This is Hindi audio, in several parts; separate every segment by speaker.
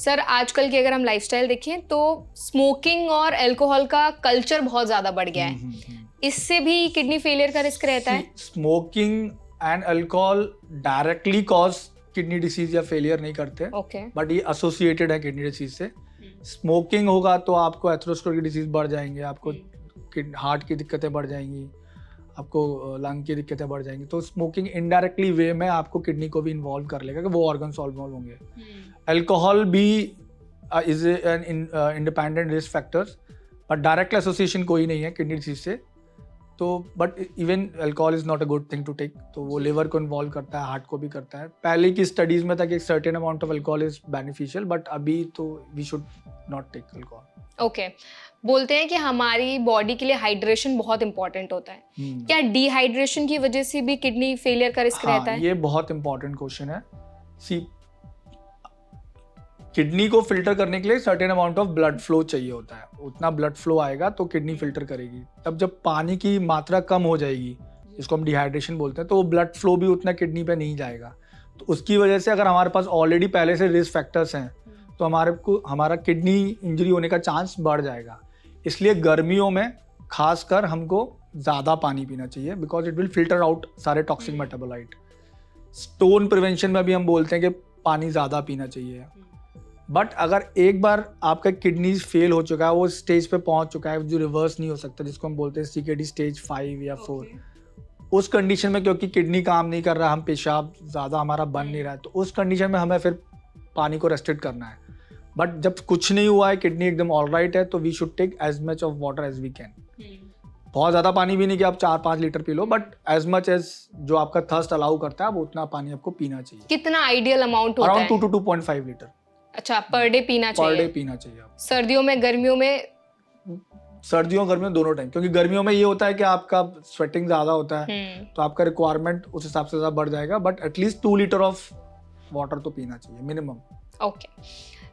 Speaker 1: सर आजकल की अगर हम लाइफस्टाइल देखें तो स्मोकिंग और अल्कोहल का कल्चर बहुत ज़्यादा बढ़ गया है, इससे भी किडनी फेलियर का रिस्क रहता है?
Speaker 2: Smoking and alcohol directly cause kidney disease या फेलियर नहीं करते, बट ये एसोसिएटेड है किडनी डिसीज से। स्मोकिंग होगा तो आपको एथेरोस्क्लेरोटिक डिसीज बढ़ जाएंगे, आपको हार्ट की दिक्कतें बढ़ जाएंगी, आपको लंग की दिक्कतें बढ़ जाएंगी। तो स्मोकिंग इनडायरेक्टली वे में आपको किडनी को भी इन्वॉल्व कर लेगा कि वो ऑर्गन इन्वॉल्व होंगे। अल्कोहल भी is an independent risk factors, but direct association कोई नहीं है किडनी डिसीज से। तो but even alcohol is not a good thing to take, तो वो लिवर को इन्वॉल्व करता है, हार्ट को भी करता है। पहले की स्टडीज में था कि एक certain amount of alcohol is beneficial, but अभी तो we should not take alcohol.
Speaker 1: Okay, बोलते हैं कि हमारी बॉडी के लिए हाइड्रेशन बहुत इंपॉर्टेंट होता है, क्या डिहाइड्रेशन की वजह से भी किडनी फेलियर का रिस्क रहता है?
Speaker 2: ये बहुत इंपॉर्टेंट क्वेश्चन है। सी, किडनी को फिल्टर करने के लिए certain amount of blood flow चाहिए होता है, उतना ब्लड फ्लो आएगा तो किडनी फिल्टर करेगी। तब जब पानी की मात्रा कम हो जाएगी, जिसको हम डिहाइड्रेशन बोलते हैं, तो वो ब्लड फ्लो भी उतना किडनी पे नहीं जाएगा। तो उसकी वजह से अगर हमारे पास ऑलरेडी पहले से रिस्क फैक्टर्स हैं तो हमारा किडनी इंजरी होने का चांस बढ़ जाएगा। इसलिए गर्मियों में खासकर हमको ज़्यादा पानी पीना चाहिए, because it will filter out सारे टॉक्सिक मेटाबोलाइट। स्टोन प्रिवेंशन में भी हम बोलते हैं कि पानी ज़्यादा पीना चाहिए। बट अगर एक बार आपका किडनी फेल हो चुका है, वो स्टेज पे पहुंच चुका है जो रिवर्स नहीं हो सकता, जिसको हम बोलते हैं CKD स्टेज 5 या 4, उस कंडीशन में क्योंकि किडनी काम नहीं कर रहा, हम पेशाब ज़्यादा हमारा बन नहीं रहा है, तो उस कंडीशन में हमें फिर पानी को रेस्ट्रिक्ट करना है। बट जब कुछ नहीं हुआ है, किडनी एकदम ऑल राइट है, तो we should take as much of water as we can. बहुत ज़्यादा पानी भी नहीं कि आप 4-5 लीटर पी लो, बट एज मच एज जो आपका थर्स्ट अलाउ करता है, वो उतना पानी आपको पीना चाहिए।
Speaker 1: कितना आइडियल अमाउंट होता है?
Speaker 2: Around 2 to 2.5 litre.
Speaker 1: अच्छा, पर डे पीना चाहिए?
Speaker 2: पर डे पीना चाहिए।
Speaker 1: सर्दियों में, गर्मियों में?
Speaker 2: सर्दियों गर्मियों दोनों टाइम, क्योंकि गर्मियों में ये होता है कि आपका स्वेटिंग ज़्यादा होता है, तो आपका रिक्वायरमेंट उस हिसाब से ज़्यादा बढ़ जाएगा, but at least 2 litre of water तो पीना चाहिए मिनिमम।
Speaker 1: ओके,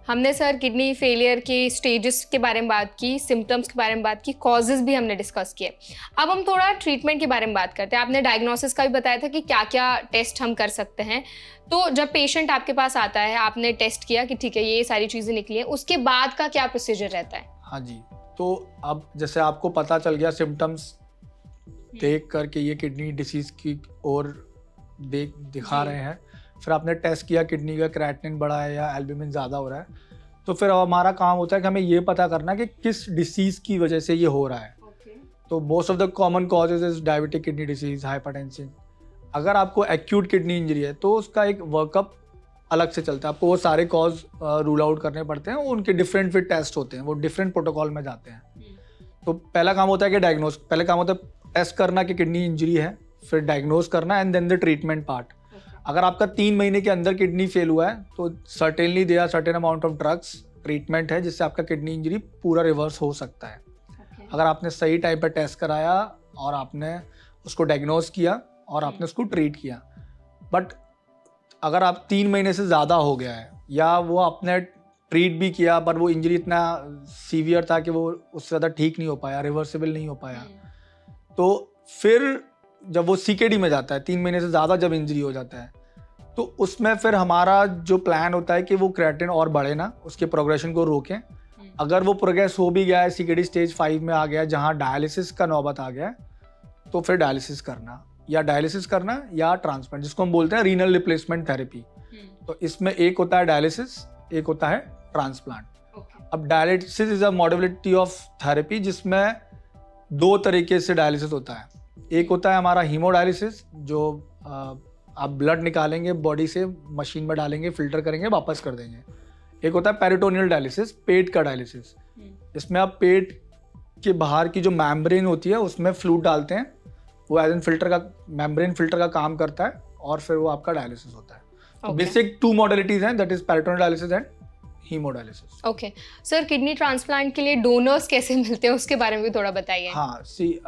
Speaker 1: हमने सर किडनी फेलियर के स्टेजेस के बारे में बात की, सिम्टम्स के बारे में बात की, कॉजेज भी हमने डिस्कस किए। अब हम थोड़ा ट्रीटमेंट के बारे में बात करते हैं। आपने डायग्नोसिस का भी बताया था कि क्या क्या टेस्ट हम कर सकते हैं। तो जब पेशेंट आपके पास आता है, आपने टेस्ट किया कि ठीक है ये सारी चीज़ें निकली हैं, उसके बाद का क्या प्रोसीजर रहता है?
Speaker 2: हाँ जी, तो अब जैसे आपको पता चल गया सिम्टम्स देख कर के ये किडनी डिसीज़ की ओर दिखा रहे हैं, फिर आपने टेस्ट किया किडनी का क्रेटिनिन बढ़ा है या एल्ब्यूमिन ज़्यादा हो रहा है, तो फिर हमारा काम होता है कि हमें ये पता करना कि किस डिसीज़ की वजह से ये हो रहा है। तो most of the common causes is diabetic kidney disease, hypertension. अगर आपको एक्यूट किडनी इंजरी है तो उसका एक वर्कअप अलग से चलता है, आपको वो सारे कॉज रूल आउट करने पड़ते हैं, उनके डिफरेंट फिर टेस्ट होते हैं, वो डिफरेंट प्रोटोकॉल में जाते हैं। तो पहला काम होता है कि पहले काम होता है टेस्ट करना कि किडनी इंजरी है, फिर डायग्नोज करना and then the treatment part. अगर आपका 3 महीने के अंदर किडनी फेल हुआ है तो certainly there are certain amount of drugs, treatment है जिससे आपका किडनी इंजरी पूरा रिवर्स हो सकता है। अगर आपने सही टाइम पर टेस्ट कराया और आपने उसको डायग्नोज किया और आपने उसको ट्रीट किया। बट अगर आप 3 महीने से ज़्यादा हो गया है या वो आपने ट्रीट भी किया पर वो इंजरी इतना सीवियर था कि वो उससे ज़्यादा ठीक नहीं हो पाया, रिवर्सिबल नहीं हो पाया, तो फिर जब वो CKD में जाता है, 3 महीने से ज़्यादा जब इंजरी हो जाता है, तो उसमें फिर हमारा जो प्लान होता है कि वो क्रेटिन और बढ़े ना, उसके प्रोग्रेशन को रोकें। अगर वो प्रोग्रेस हो भी गया है, CKD स्टेज 5 में आ गया, जहाँ डायलिसिस का नौबत आ गया, तो फिर डायलिसिस करना या ट्रांसप्लांट, जिसको हम बोलते हैं रीनल रिप्लेसमेंट थेरेपी। तो इसमें एक होता है डायलिसिस, एक होता है ट्रांसप्लांट। अब dialysis is a modality of therapy जिसमें 2 तरीके से डायलिसिस होता है। एक होता है हमारा हीमोडायलिसिस, जो आप ब्लड निकालेंगे बॉडी से, मशीन में डालेंगे, फिल्टर करेंगे, वापस कर देंगे। एक होता है पेरिटोनियल डायलिसिस, पेट का डायलिसिस, इसमें आप पेट के बाहर की जो मेम्ब्रेन होती है उसमें फ्लूइड डालते हैं, वो एज एन फिल्टर का, मेम्ब्रेन फिल्टर का काम करता है और फिर वो आपका डायलिसिस होता है। तो बेसिक 2 मॉडलिटीज हैं, that is peritoneal dialysis and haemodialysis.
Speaker 1: Okay sir, kidney transplant के लिए डोनर्स कैसे मिलते हैं, उसके बारे में भी थोड़ा बताइए।
Speaker 2: हाँ, सी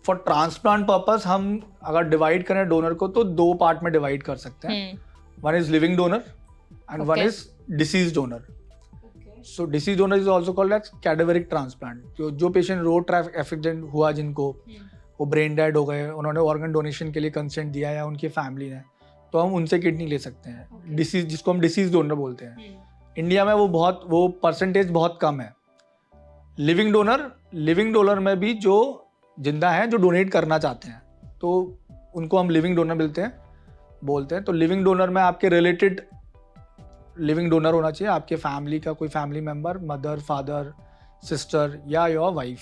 Speaker 2: फॉर ट्रांसप्लांट पर्पस हम अगर डिवाइड करें डोनर को तो 2 पार्ट में डिवाइड कर सकते हैं। One is living donor and one is disease donor. So disease donor is also called as cadaveric transplant. जो पेशेंट रोड ट्रैफिक एक्सीडेंट हुआ, जिनको वो ब्रेन डेड हो गए, उन्होंने ऑर्गन डोनेशन के लिए कंसेंट दिया या उनकी फैमिली ने, तो हम उनसे किडनी ले सकते हैं।
Speaker 1: Okay.
Speaker 2: डिसीज जिसको हम डिसीज डोनर बोलते हैं, इंडिया में वो परसेंटेज बहुत कम है। लिविंग डोनर में भी जो जिंदा हैं जो डोनेट करना चाहते हैं तो उनको हम लिविंग डोनर बोलते हैं। तो लिविंग डोनर में आपके रिलेटेड लिविंग डोनर होना चाहिए, आपके फैमिली का कोई family member, mother, father, sister या योर वाइफ।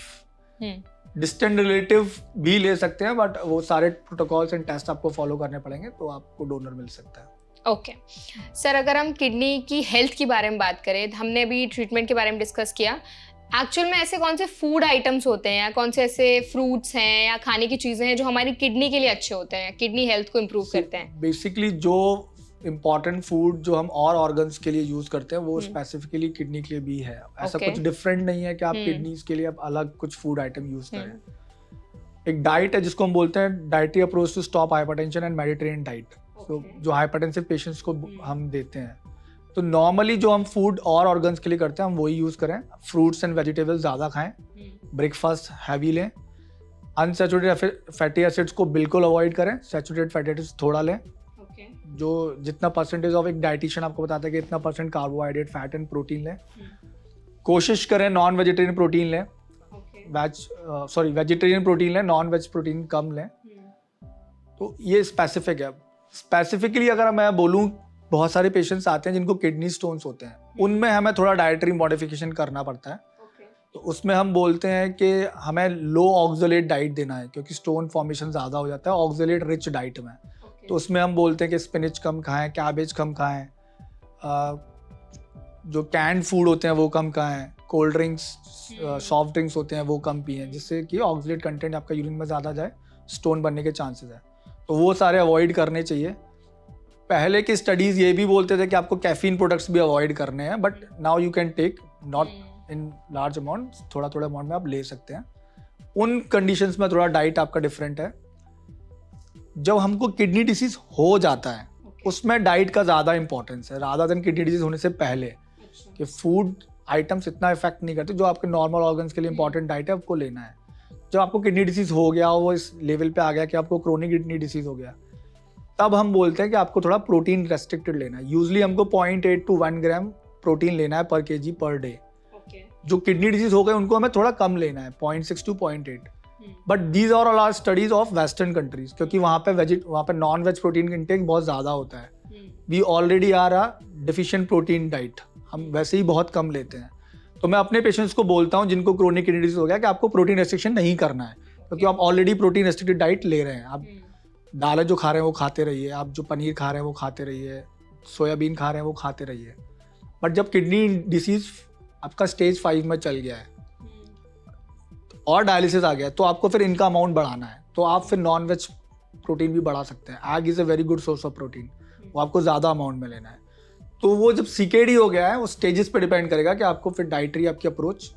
Speaker 2: डिस्टेंट रिलेटिव भी ले सकते हैं, बट वो सारे प्रोटोकॉल्स एंड टेस्ट आपको फॉलो करने पड़ेंगे तो आपको डोनर मिल सकता है।
Speaker 1: ओके सर, अगर हम किडनी की हेल्थ के बारे में बात करें, हमने अभी ट्रीटमेंट के बारे में डिस्कस किया, एक्चुअल में ऐसे कौन से फूड आइटम्स होते हैं या कौन से ऐसे फ्रूट्स हैं या खाने की चीज़ें हैं जो हमारी किडनी के लिए अच्छे होते हैं, किडनी हेल्थ को इम्प्रूव करते हैं?
Speaker 2: बेसिकली जो इम्पॉर्टेंट फूड जो हम और ऑर्गन्स के लिए यूज करते हैं वो स्पेसिफिकली किडनी के लिए भी है। ऐसा कुछ डिफरेंट नहीं है कि आप किडनीज के लिए अब अलग कुछ फूड आइटम यूज करें। एक डाइट है जिसको हम बोलते हैं dietary approach to stop hypertension and Mediterranean diet, जो हाइपरटेंसिव पेशेंट्स को हम देते हैं। तो नॉर्मली जो हम फूड और ऑर्गन्स के लिए करते हैं हम वही यूज करें। फ्रूट्स एंड वेजिटेबल्स ज़्यादा खाएं, ब्रेकफास्ट हैवी लें, अनसैचुरेटेड फैटी एसिड्स को बिल्कुल अवॉइड करें, सैचुरेटेड फैटी एसिड्स थोड़ा लें। जो जितना परसेंटेज ऑफ एक डाइटिशियन आपको बताता है कि इतना percent carbohydrate, fat and protein लें। कोशिश करें नॉन वेजिटेरियन प्रोटीन लें, वेजिटेरियन प्रोटीन लें, नॉन वेज प्रोटीन कम लें। तो ये स्पेसिफिक है। स्पेसिफिकली अगर मैं बोलूँ, बहुत सारे पेशेंट्स आते हैं जिनको किडनी स्टोन्स होते हैं, उनमें हमें थोड़ा डाइटरी मॉडिफिकेशन करना पड़ता है। तो उसमें हम बोलते हैं कि हमें लो ऑक्सलेट डाइट देना है क्योंकि स्टोन फॉर्मेशन ज़्यादा हो जाता है ऑक्सलेट रिच डाइट में। तो उसमें हम बोलते हैं कि स्पिनच कम खाएं, कैबेज कम खाएं, जो कैंड फूड होते हैं वो कम खाएं, कोल्ड ड्रिंक्स, सॉफ्ट ड्रिंक्स होते हैं वो कम पिएं, जिससे कि ऑक्सलेट कंटेंट आपका यूरिन में ज़्यादा जाए, स्टोन बनने के चांसेस है। तो वो सारे अवॉइड करने चाहिए। पहले की स्टडीज़ ये भी बोलते थे कि आपको कैफीन प्रोडक्ट्स भी अवॉइड करने हैं, but now you can take not in large amount, थोड़ा थोड़ा अमाउंट में आप ले सकते हैं। उन कंडीशंस में थोड़ा डाइट आपका डिफरेंट है। जब हमको किडनी डिसीज हो जाता है उसमें डाइट का ज़्यादा इंपॉर्टेंस है रादर देन किडनी डिसीज होने से पहले, कि फूड आइटम्स इतना इफेक्ट नहीं करते। जो आपके नॉर्मल ऑर्गन्स के लिए इंपॉर्टेंट डाइट है आपको लेना है। जब आपको किडनी डिसीज हो गया, वो इस लेवल पे आ गया कि आपको क्रोनिक किडनी डिसीज हो गया, तब हम बोलते हैं कि आपको थोड़ा प्रोटीन रेस्ट्रिक्टेड लेना है। यूजली हमको 0.8 to 1 ग्राम प्रोटीन लेना है पर केजी पर डे। जो किडनी डिसीज हो गए उनको हमें थोड़ा कम लेना है, 0.6 to 0.8। But these are all are studies of western countries, क्योंकि वहाँ पे नॉन वेज प्रोटीन इंटेक बहुत ज़्यादा होता है। We already are a deficient protein diet, हम वैसे ही बहुत कम लेते हैं। तो मैं अपने पेशेंट्स को बोलता हूँ जिनको क्रोनिक किडनी डिसीज हो गया कि आपको प्रोटीन रेस्ट्रिक्शन नहीं करना है, क्योंकि आप ऑलरेडी प्रोटीन रेस्ट्रिक्टेड डाइट ले रहे हैं। आप दालें जो खा रहे हैं वो खाते रहिए, आप जो पनीर खा रहे हैं वो खाते रहिए, सोयाबीन खा रहे हैं वो खाते रहिए। बट जब किडनी डिसीज आपका स्टेज 5 में चल गया है और डायलिसिस आ गया, तो आपको फिर इनका अमाउंट बढ़ाना है। तो आप फिर नॉन वेज प्रोटीन भी बढ़ा सकते हैं। Egg is a very good source of protein, वो आपको ज़्यादा अमाउंट में लेना है। तो वो जब सीकेडी हो गया है, वो स्टेजेस पे डिपेंड करेगा कि आपको फिर डाइटरी आपकी अप्रोच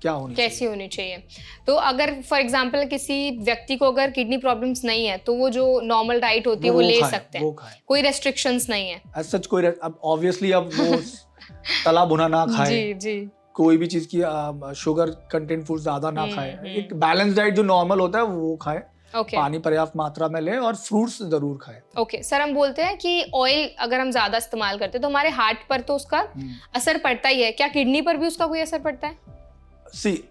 Speaker 2: क्या होनी
Speaker 1: कैसी होनी चाहिए। तो अगर फॉर एग्जांपल किसी व्यक्ति को अगर किडनी प्रॉब्लम्स नहीं है तो वो जो नॉर्मल डाइट होती है वो ले सकते हैं, कोई रेस्ट्रिक्शंस नहीं है
Speaker 2: एज सच। कोई अब ऑब्वियसली अब वो तला भुना ना खाए,
Speaker 1: जी जी,
Speaker 2: कोई भी चीज़ की शुगर कंटेंट फूड ज़्यादा ना खाए, एक बैलेंस डाइट जो नॉर्मल होता है वो खाए। पानी पर्याप्त मात्रा में लें और फ्रूट्स जरूर खाएं।
Speaker 1: ओके सर, हम बोलते हैं कि ऑयल अगर हम ज्यादा इस्तेमाल करते हैं तो हमारे हार्ट पर तो उसका असर पड़ता ही है, क्या किडनी पर भी उसका कोई असर पड़ता है?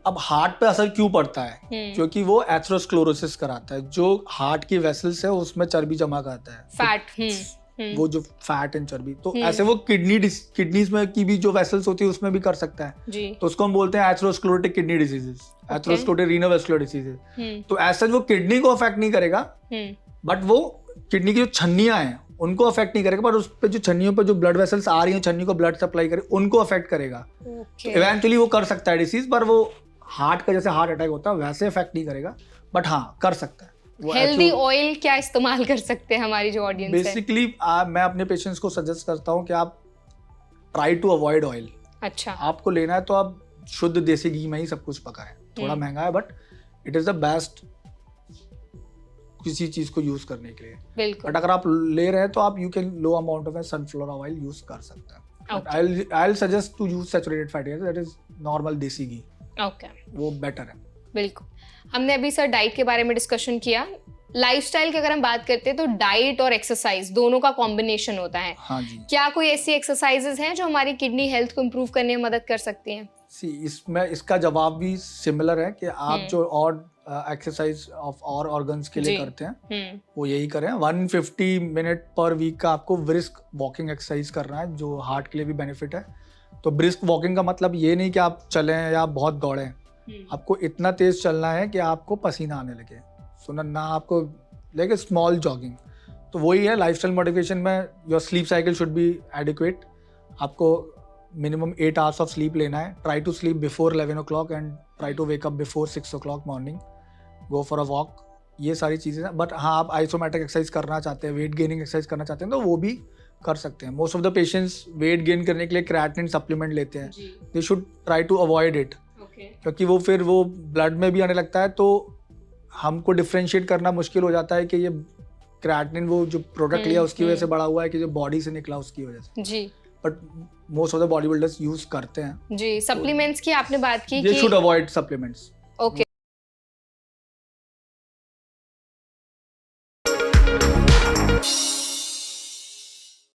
Speaker 2: अब हार्ट पे असर क्यों पड़ता है? क्योंकि वो एथेरोस्क्लेरोसिस कराता है। जो हार्ट की वेसल्स है उसमें चर्बी जमा करता है, फैट। वो जो फैट एंड चर्बी, तो ऐसे वो किडनीज में की भी जो वेसल्स होती है उसमें भी कर सकता है जी। तो उसको हम बोलते हैं atherosclerotic kidney diseases, atherosclerotic renal vascular diseases. तो ऐसा वो किडनी को अफेक्ट नहीं करेगा, बट वो किडनी की जो छन्नियां हैं उनको अफेक्ट नहीं करेगा, पर उस पे जो छन्नियों पे जो ब्लड वेसल्स आ रही हैं, छन्नी को ब्लड सप्लाई करे, उनको अफेक्ट करेगा। तो इवेंचुअली वो कर सकता है डिसीज, पर वो हार्ट का जैसे हार्ट अटैक होता है वैसे अफेक्ट नहीं करेगा, बट हाँ कर सकता है।
Speaker 1: हेल्दी ऑयल क्या इस्तेमाल कर सकते हैं हमारी जो ऑडियंस है?
Speaker 2: बेसिकली मैं अपने पेशेंट्स को सजेस्ट करता हूँ कि आप ट्राई टू अवॉइड ऑयल। अच्छा, आपको लेना है तो आप शुद्ध देसी घी में ही सब कुछ पकाएं। थोड़ा महंगा है but it is the best किसी चीज को यूज करने के लिए। बिल्कुल। बट अगर आप ले रहे हैं तो आप you can low amount of sunflower oil use कर सकते हैं। I will suggest to use saturated fatty acid, that is normal desi ghee. Okay, वो बेटर है।
Speaker 1: बिल्कुल। हमने अभी सर डाइट के बारे में डिस्कशन किया, लाइफस्टाइल की अगर हम बात करते हैं तो डाइट और एक्सरसाइज दोनों का कॉम्बिनेशन होता है।
Speaker 2: हाँ जी।
Speaker 1: क्या कोई ऐसी एक्सरसाइजेज हैं जो हमारी किडनी हेल्थ को इम्प्रूव करने में मदद कर सकती हैं?
Speaker 2: इसमें इसका जवाब भी सिमिलर है कि आप
Speaker 1: हम्म।
Speaker 2: जो और एक्सरसाइज ऑफ और ऑर्गन्स के लिए
Speaker 1: जी।
Speaker 2: करते हैं वो यही करें। 150 मिनट पर वीक का आपको ब्रिस्क वॉकिंग एक्सरसाइज करना है जो हार्ट के लिए भी बेनिफिट है। तो ब्रिस्क वॉकिंग का मतलब ये नहीं कि आप चलें या बहुत दौड़ें, आपको इतना तेज चलना है कि आपको पसीना आने लगे, सुना ना आपको लेके स्मॉल जॉगिंग। तो वही है लाइफस्टाइल मॉडिफिकेशन में, your sleep cycle should be adequate. आपको मिनिमम 8 आवर्स ऑफ स्लीप लेना है। Try to sleep before 11 o'clock and try to wake up before 6 o'clock morning. Go for a walk. ये सारी चीज़ें हैं। बट हाँ, आप आइसोमेट्रिक एक्सरसाइज करना चाहते हैं, वेट गेनिंग एक्सरसाइज करना चाहते हैं तो वो भी कर सकते हैं। Most of the patients weight gain करने के लिए क्रेटिनिन सप्लीमेंट लेते हैं। They should try to avoid it, क्योंकि वो फिर वो ब्लड में भी आने लगता है तो हमको डिफ्रेंशिएट करना मुश्किल हो जाता है कि ये क्रेटिनिन वो जो प्रोडक्ट लिया उसकी वजह से बढ़ा हुआ है कि जो बॉडी से निकला उसकी वजह से।
Speaker 1: जी।
Speaker 2: But most of the body builders use करते हैं।
Speaker 1: जी, सप्लीमेंट्स की आपने बात की
Speaker 2: दे
Speaker 1: कि
Speaker 2: शुड अवॉइड सप्लीमेंट्स।
Speaker 1: ओके।